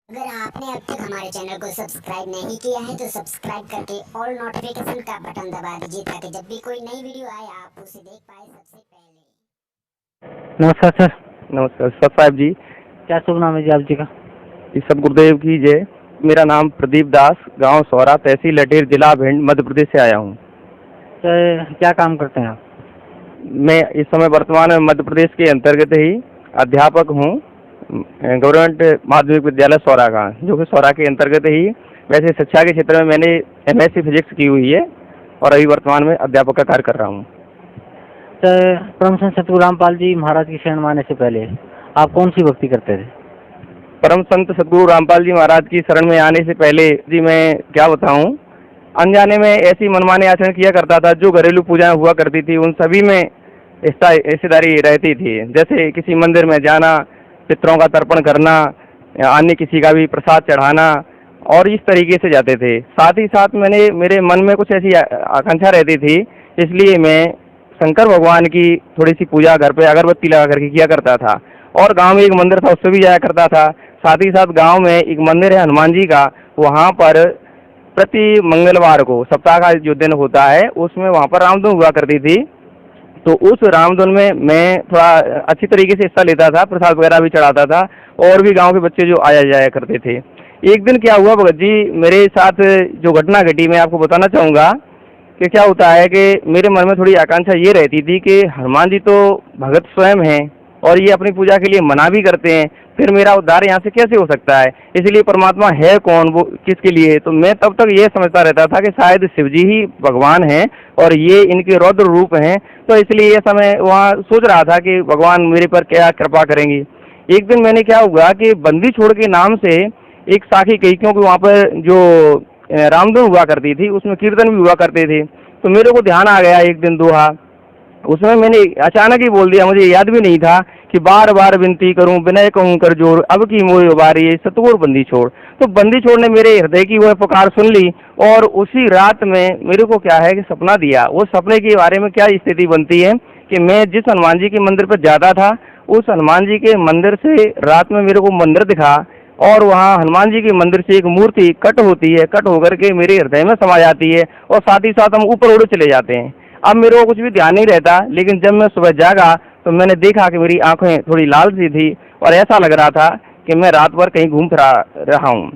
अगर आपने अब तक हमारे चैनल को सब्सक्राइब नहीं किया है तो सब्सक्राइब करके ऑल नोटिफिकेशन का बटन दबा दीजिए ताकि जब भी कोई नई वीडियो आए आप उसे देख पाए सबसे पहले। नमस्कार सर। नमस्कार सर साहब जी। क्या शुभ नाम है जी आप जी का? जी सब गुरुदेव की जय। मेरा नाम प्रदीप दास, गांव सौरा, तहसील लटेर, जिला भिंड, मध्य प्रदेश से आया हूं। सर क्या काम करते हैं आप? मैं इस समय वर्तमान में मध्य प्रदेश के अंतर्गत ही अध्यापक हूं, गवर्नमेंट माध्यमिक विद्यालय सौरा का, जो कि सौरा के अंतर्गत ही। वैसे शिक्षा के क्षेत्र में मैंने MSc फिजिक्स की हुई है और अभी वर्तमान में अध्यापक का कार्य कर रहा हूँ। सर परम संत सतगुरु रामपाल जी महाराज की शरण माने से पहले आप कौन सी भक्ति करते थे? परम संत सतगुरु रामपाल जी महाराज की शरण में आने से पहले जी मैं क्या बताऊं, अनजाने में ऐसी मनमाने आचरण किया करता था। जो घरेलू पूजाएं हुआ करती थी उन सभी में हिस्सेदारी रहती थी। जैसे किसी मंदिर में जाना, पितरों का तर्पण करना, अन्य किसी का भी प्रसाद चढ़ाना और इस तरीके से जाते थे। साथ ही साथ मेरे मन में कुछ ऐसी आकांक्षा रहती थी, इसलिए मैं शंकर भगवान की थोड़ी सी पूजा घर पे अगरबत्ती लगा करके किया करता था। और गांव में एक मंदिर था, उससे भी जाया करता था। साथ ही साथ गांव में एक मंदिर है हनुमान जी का, वहाँ पर प्रति मंगलवार को सप्ताह का जो दिन होता है उसमें वहाँ पर रामधुन हुआ करती थी। तो उस रामधुन में मैं थोड़ा अच्छी तरीके से हिस्सा लेता था, प्रसाद वगैरह भी चढ़ाता था और भी गांव के बच्चे जो आया जाया करते थे। एक दिन क्या हुआ भगत जी, मेरे साथ जो घटना घटी मैं आपको बताना चाहूँगा कि क्या होता है कि मेरे मन में थोड़ी आकांक्षा ये रहती थी कि हनुमान जी तो भगत स्वयं हैं और ये अपनी पूजा के लिए मना भी करते हैं, फिर मेरा उद्धार यहाँ से कैसे हो सकता है? इसलिए परमात्मा है कौन, वो किसके लिए? तो मैं तब तक ये समझता रहता था कि शायद शिव जी ही भगवान हैं और ये इनके रौद्र रूप हैं। तो इसलिए ये समय वहाँ सोच रहा था कि भगवान मेरे पर क्या कृपा करेंगी। एक दिन मैंने क्या हुआ कि बंदी छोड़ के नाम से एक साखी कही, क्योंकि वहाँ पर जो रामधुन हुआ करती थी उसमें कीर्तन भी हुआ करते थे। तो मेरे को ध्यान आ गया एक दिन दोहा, उसमें मैंने अचानक ही बोल दिया, मुझे याद भी नहीं था कि बार बार विनती करूं विनय कहूं कर जोर, अब की मोह उबारी सतगुर बंदी छोड़। तो बंदी छोड़ ने मेरे हृदय की वह पुकार सुन ली और उसी रात में मेरे को क्या है कि सपना दिया। वो सपने के बारे में क्या स्थिति बनती है कि मैं जिस हनुमान जी के मंदिर पर जाता था, उस हनुमान जी के मंदिर से रात में मेरे को मंदिर दिखा और वहाँ हनुमान जी के मंदिर से एक मूर्ति कट होती है, कट होकर के मेरे हृदय में समा जाती है और साथ ही साथ हम ऊपर उड़ चले जाते हैं। अब मेरे को कुछ भी ध्यान नहीं रहता, लेकिन जब मैं सुबह जागा तो मैंने देखा कि मेरी आंखें थोड़ी लाल सी थी और ऐसा लग रहा था कि मैं रात भर कहीं घूम फिरा रहा हूँ।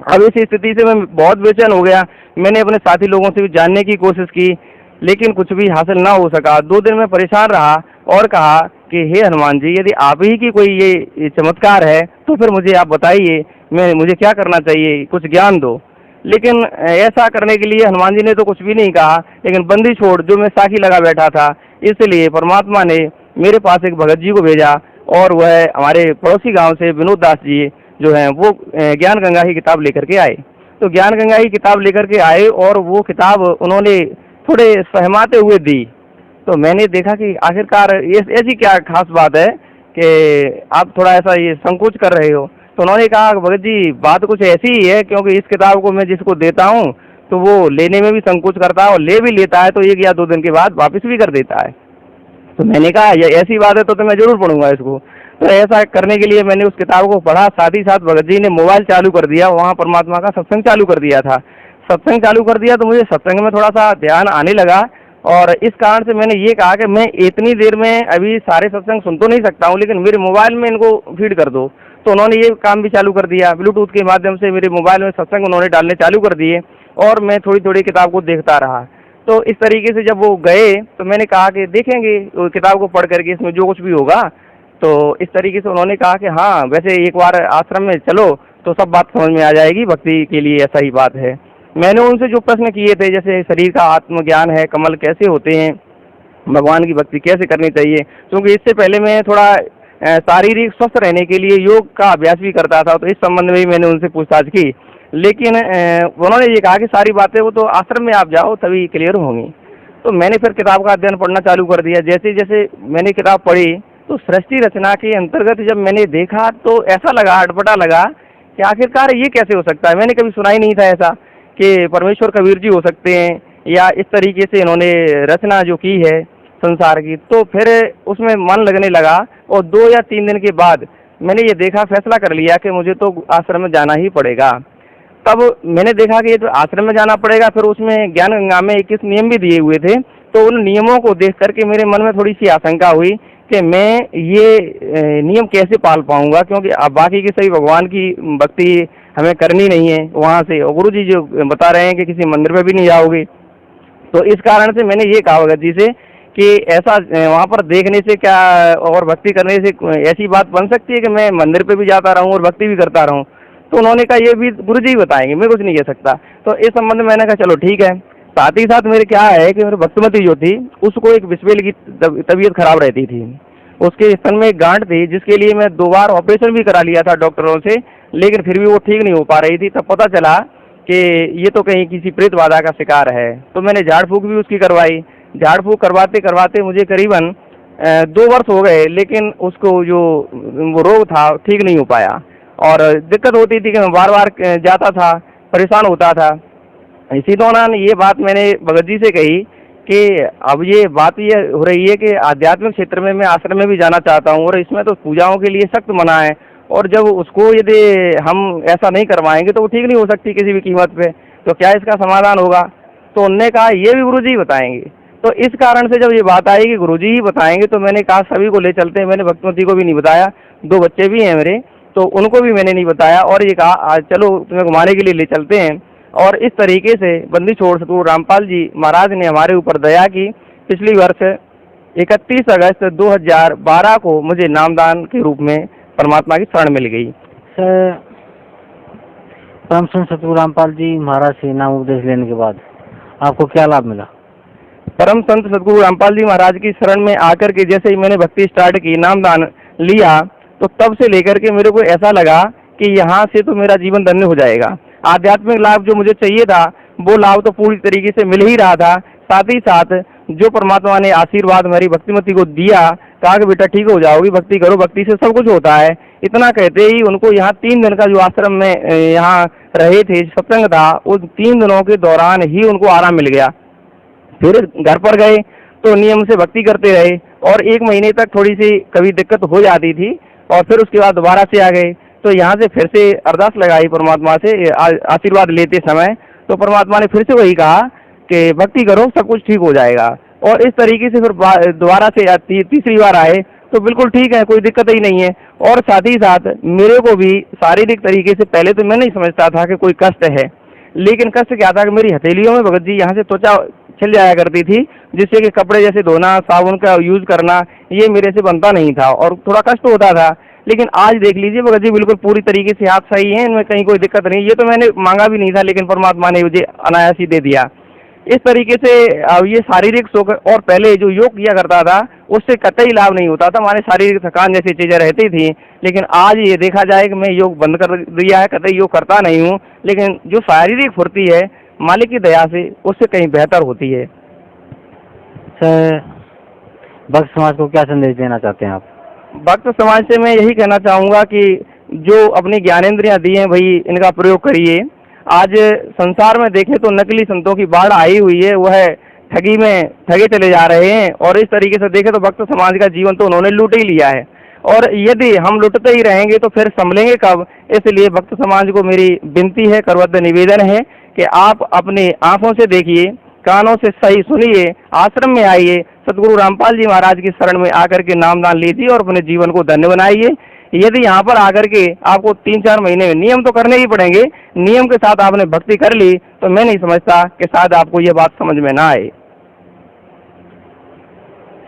अब इस स्थिति से मैं बहुत बेचैन हो गया। मैंने अपने साथी लोगों से भी जानने की कोशिश की, लेकिन कुछ भी हासिल ना हो सका। 2 दिन मैं परेशान रहा और कहा कि हे हनुमान जी, यदि आप ही की कोई ये चमत्कार है तो फिर मुझे आप बताइए, मुझे क्या करना चाहिए, कुछ ज्ञान दो। लेकिन ऐसा करने के लिए हनुमान जी ने तो कुछ भी नहीं कहा, लेकिन बंदी छोड़ जो मैं साखी लगा बैठा था, इसलिए परमात्मा ने मेरे पास एक भगत जी को भेजा और वह हमारे पड़ोसी गांव से विनोद दास जी जो हैं वो ज्ञान गंगा की किताब लेकर के आए। तो ज्ञान गंगा की किताब लेकर के आए और वो किताब उन्होंने थोड़े सहमाते हुए दी। तो मैंने देखा कि आखिरकार ये ऐसी क्या खास बात है कि आप थोड़ा ऐसा ये संकोच कर रहे हो। तो उन्होंने कहा भगत जी बात कुछ ऐसी ही है, क्योंकि इस किताब को मैं जिसको देता हूँ तो वो लेने में भी संकोच करता है और ले भी लेता है तो 1 या 2 दिन के बाद वापस भी कर देता है। तो मैंने कहा ये ऐसी बात है तो मैं जरूर पढ़ूंगा इसको। तो ऐसा करने के लिए मैंने उस किताब को पढ़ा। साथ ही साथ भगत जी ने मोबाइल चालू कर दिया, वहाँ परमात्मा का सत्संग चालू कर दिया था। सत्संग चालू कर दिया तो मुझे सत्संग में थोड़ा सा ध्यान आने लगा और इस कारण से मैंने ये कहा कि मैं इतनी देर में अभी सारे सत्संग सुन तो नहीं सकता हूँ, लेकिन मेरे मोबाइल में इनको फीड कर दो। तो उन्होंने ये काम भी चालू कर दिया, ब्लूटूथ के माध्यम से मेरे मोबाइल में सत्संग उन्होंने डालने चालू कर दिए और मैं थोड़ी थोड़ी किताब को देखता रहा। तो इस तरीके से जब वो गए तो मैंने कहा कि देखेंगे वो किताब को पढ़ करके इसमें जो कुछ भी होगा। तो इस तरीके से उन्होंने कहा कि हाँ वैसे एक बार आश्रम में चलो तो सब बात समझ में आ जाएगी, भक्ति के लिए ऐसा ही बात है। मैंने उनसे जो प्रश्न किए थे, जैसे शरीर का आत्मज्ञान है, कमल कैसे होते हैं, भगवान की भक्ति कैसे करनी चाहिए, क्योंकि इससे पहले मैं थोड़ा शारीरिक स्वस्थ रहने के लिए योग का अभ्यास भी करता था, तो इस संबंध में भी मैंने उनसे पूछताछ की। लेकिन उन्होंने ये कहा कि सारी बातें वो तो आश्रम में आप जाओ तभी क्लियर होंगी। तो मैंने फिर किताब का अध्ययन पढ़ना चालू कर दिया। जैसे जैसे मैंने किताब पढ़ी तो सृष्टि रचना के अंतर्गत जब मैंने देखा तो ऐसा लगा, अटपटा लगा कि आखिरकार ये कैसे हो सकता है। मैंने कभी सुना ही नहीं था ऐसा कि परमेश्वर कबीर जी हो सकते हैं या इस तरीके से इन्होंने रचना जो की है संसार की। तो फिर उसमें मन लगने लगा और 2 या 3 दिन के बाद मैंने ये देखा, फैसला कर लिया कि मुझे तो आश्रम में जाना ही पड़ेगा। तब मैंने देखा कि ये तो आश्रम में जाना पड़ेगा, फिर उसमें ज्ञान गंगा में 21 नियम भी दिए हुए थे। तो उन नियमों को देख करके मेरे मन में थोड़ी सी आशंका हुई कि मैं ये नियम कैसे पाल पाऊंगा, क्योंकि अब बाकी की सभी भगवान की भक्ति हमें करनी नहीं है वहाँ से, और गुरु जी जो बता रहे हैं कि किसी मंदिर में भी नहीं जाओगे। तो इस कारण से मैंने ये कहा भगत जी से कि ऐसा वहाँ पर देखने से क्या और भक्ति करने से ऐसी बात बन सकती है कि मैं मंदिर पे भी जाता रहूँ और भक्ति भी करता रहूँ। तो उन्होंने कहा ये भी गुरुजी ही बताएंगे, मैं कुछ नहीं कह सकता। तो इस संबंध में मैंने कहा चलो ठीक है। साथ ही साथ मेरे क्या है कि मेरी भक्तिमती जो थी उसको एक बिस्मिल की तबीयत खराब रहती थी, उसके स्तन में एक गांठ थी जिसके लिए मैं 2 बार ऑपरेशन भी करा लिया था डॉक्टरों से, लेकिन फिर भी वो ठीक नहीं हो पा रही थी। तब पता चला कि ये तो कहीं किसी प्रेत बाधा का शिकार है। तो मैंने झाड़ फूक भी उसकी करवाई। झाड़ फूक करवाते करवाते मुझे करीबन 2 वर्ष हो गए, लेकिन उसको जो वो रोग था ठीक नहीं हो पाया और दिक्कत होती थी कि मैं बार बार जाता था, परेशान होता था। इसी दौरान ये बात मैंने भगत जी से कही कि अब ये बात ये हो रही है कि आध्यात्मिक क्षेत्र में मैं आश्रम में भी जाना चाहता हूँ और इसमें तो पूजाओं के लिए सख्त मना है, और जब उसको यदि हम ऐसा नहीं करवाएंगे तो वो ठीक नहीं हो सकती किसी भी कीमत पे, तो क्या इसका समाधान होगा। तो उनने कहा ये भी गुरुजी बताएंगे। तो इस कारण से जब ये बात आई कि गुरुजी ही बताएंगे तो मैंने कहा सभी को ले चलते हैं। मैंने भक्तिमती को भी नहीं बताया, 2 बच्चे भी हैं मेरे, तो उनको भी मैंने नहीं बताया, और ये कहा आज चलो तुम्हें घुमाने के लिए ले चलते हैं। और इस तरीके से बंदी छोड़ सतगुरु रामपाल जी महाराज ने हमारे ऊपर दया की। पिछली वर्ष 31 अगस्त 2012 को मुझे नामदान के रूप में परमात्मा की शरण मिल गई। सर, परम संत सतगुरु रामपाल जी महाराज से नाम उपदेश लेने के बाद आपको क्या लाभ मिला? परम संत सतगुरु रामपाल जी महाराज की शरण में आकर के जैसे ही मैंने भक्ति स्टार्ट की, नामदान लिया, तो तब से लेकर के मेरे को ऐसा लगा कि यहाँ से तो मेरा जीवन धन्य हो जाएगा। आध्यात्मिक लाभ जो मुझे चाहिए था वो लाभ तो पूरी तरीके से मिल ही रहा था। साथ ही साथ जो परमात्मा ने आशीर्वाद मेरी भक्तिमती को दिया, कहा कि बेटा ठीक हो जाओगी, भक्ति करो, भक्ति से सब कुछ होता है, इतना कहते ही उनको यहाँ 3 दिन का जो आश्रम में यहाँ रहे थे, सत्संग था, उन 3 दिनों के दौरान ही उनको आराम मिल गया। फिर घर पर गए तो नियम से भक्ति करते रहे और 1 महीने तक थोड़ी सी कभी दिक्कत हो जाती थी, और फिर उसके बाद दोबारा से आ गए। तो यहाँ से फिर से अरदास लगाई परमात्मा से आशीर्वाद लेते समय, तो परमात्मा ने फिर से वही कहा कि भक्ति करो, सब कुछ ठीक हो जाएगा। और इस तरीके से फिर दोबारा से तीसरी बार आए तो बिल्कुल ठीक है, कोई दिक्कत ही नहीं है। और साथ ही साथ मेरे को भी शारीरिक तरीके से पहले तो मैं नहीं समझता था कि कोई कष्ट है, लेकिन कष्ट क्या था कि मेरी हथेलियों में भगत जी यहाँ से त्वचा छिल जाया करती थी, जिससे कि कपड़े जैसे धोना, साबुन का यूज करना ये मेरे से बनता नहीं था और थोड़ा कष्ट होता था। लेकिन आज देख लीजिए भगत जी बिल्कुल पूरी तरीके से हाथ सही है, इनमें कहीं कोई दिक्कत नहीं। ये तो मैंने मांगा भी नहीं था, लेकिन परमात्मा ने मुझे अनायास ही दे दिया। इस तरीके से ये शारीरिक सुख, और पहले जो योग किया करता था उससे कतई लाभ नहीं होता था, हमारे शारीरिक थकान जैसी चीजें रहती थी। लेकिन आज ये देखा जाए कि मैं योग बंद कर दिया है, कतई योग करता नहीं हूँ, लेकिन जो शारीरिक फुर्ती है मालिक की दया से उससे कहीं बेहतर होती है। सर, भक्त समाज को क्या संदेश देना चाहते हैं आप? भक्त समाज से मैं यही कहना चाहूँगा कि जो अपनी ज्ञानेंद्रियाँ दी हैं भाई इनका प्रयोग करिए। आज संसार में देखें तो नकली संतों की बाढ़ आई हुई है, वह ठगी में ठगे चले जा रहे हैं, और इस तरीके से देखें तो भक्त समाज का जीवन तो उन्होंने लूट ही लिया है, और यदि हम लुटते ही रहेंगे तो फिर संभलेंगे कब। इसलिए भक्त समाज को मेरी विनती है, करवत निवेदन है कि आप अपनी आंखों से देखिए, कानों से सही सुनिए, आश्रम में आइए, सतगुरु रामपाल जी महाराज की शरण में आकर के नामदान लीजिए और अपने जीवन को धन्य बनाइए। यदि यहाँ पर आकर के आपको 3-4 महीने में नियम तो करने ही पड़ेंगे, नियम के साथ आपने भक्ति कर ली तो मैं नहीं समझता कि शायद आपको ये बात समझ में ना आए।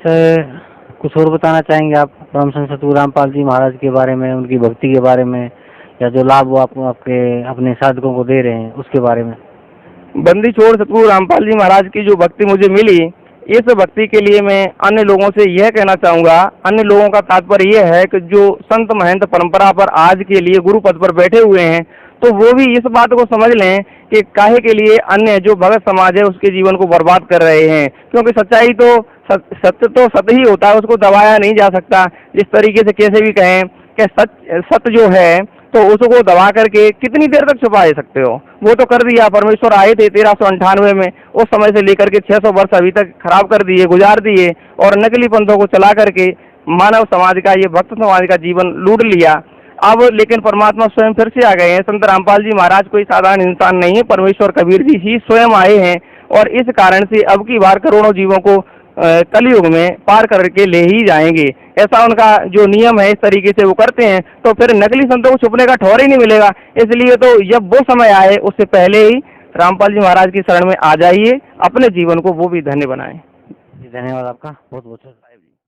सर, कुछ और बताना चाहेंगे आप परम संत सतगुरु रामपाल जी महाराज के बारे में, उनकी भक्ति के बारे में, या जो लाभ वो आप अपने साधकों को दे रहे हैं उसके बारे में? बंदी छोड़ सतगुरु रामपाल जी महाराज की जो भक्ति मुझे मिली, इस भक्ति के लिए मैं अन्य लोगों से यह कहना चाहूँगा, अन्य लोगों का तात्पर्य यह है कि जो संत महंत परंपरा पर आज के लिए गुरु पद पर बैठे हुए हैं, तो वो भी इस बात को समझ लें कि काहे के लिए अन्य जो भगत समाज है उसके जीवन को बर्बाद कर रहे हैं। क्योंकि सच्चाई तो सत्य तो सत्य ही होता है, उसको दबाया नहीं जा सकता। जिस तरीके से कैसे भी कहें कि सत्य जो है तो उसको दबा करके कितनी देर तक छुपा सकते हो, वो तो कर दिया। परमेश्वर आए थे 1398 में, उस समय से लेकर के 600 वर्ष अभी तक खराब कर दिए, गुजार दिए, और नकली पंथों को चला करके मानव समाज का, ये भक्त समाज का जीवन लूट लिया। अब लेकिन परमात्मा स्वयं फिर से आ गए हैं। संत रामपाल जी महाराज कोई साधारण इंसान नहीं है, परमेश्वर कबीर जी ही स्वयं आए हैं और इस कारण से अब की बार करोड़ों जीवों को कलयुग में पार करके ले ही जाएंगे। ऐसा उनका जो नियम है, इस तरीके से वो करते हैं, तो फिर नकली संतों को छुपने का ठौर ही नहीं मिलेगा। इसलिए तो जब वो समय आए उससे पहले ही रामपाल जी महाराज की शरण में आ जाइए, अपने जीवन को वो भी धन्य बनाएं। जी, धन्यवाद आपका बहुत बहुत।